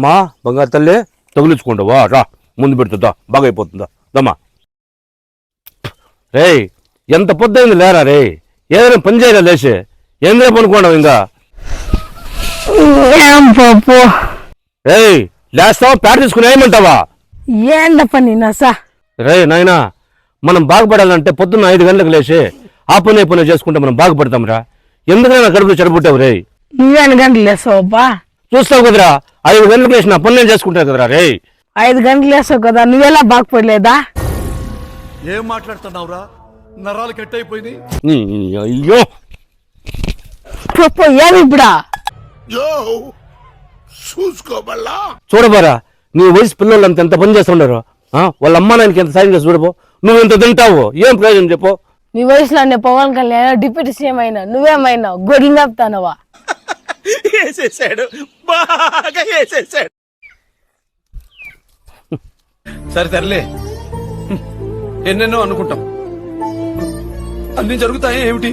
మా బంగారు తల్లి తగిలించుకుంటావా రా ముందు పెడుతుందా బాగా అయిపోతుందా దమ్మా రే ఎంత పొద్దుంది లేరా రే ఏదైనా పని చేయరా లేచి ఏంద్రే పనుకోండావు ఇంకా పప్పు రేయ్ లేస్తావా ప్యాడ్ తీసుకుని ఏమంటావా ఏందప్ప నిన్నసా రే నాయనా మనం బాగుపడాలంటే పొద్దున్న 5 గంటలకు లేచి ఆ పని చేసుకుంటే మనం బాగుపడతాం రా ఎందుకైనా కడుపులో చెడబుట్టావు రే నువ్వేను గంటలు లేసావబ్బా చూస్తావు కదరా 5 గంటలకు లేచి నా పని నేను చేసుకుంటావు కదరా రే 5 గంటలు లేసావు కదా నువ్వెలా బాగుపడలేదా ఏం మాట్లాడుతున్నావురా నరాలు కట్ అయిపోయింది అయ్యో పప్పు ఏమి ఇప్పుడా చూడబారా నీ వయసు పిల్లలు ఎంత పని చేస్తుండారు వాళ్ళ అమ్మ నాయనకి ఎంత సాయం చేసి చూడపో నువ్వు ఎంత తింటావు ఏం ప్రయోజనం చెప్పు నీ వయసులో నేను పవన్ కళ్యాణ్ డిప్యూటీ సీఎం అయినా నువ్వేమైనా గొడ్లు మేపుతానవా వేసేసాడు బాగా వేసేసాడు సరే తరలే ఎన్నెన్నో అనుకుంటాం అన్ని జరుగుతాయి ఏమిటి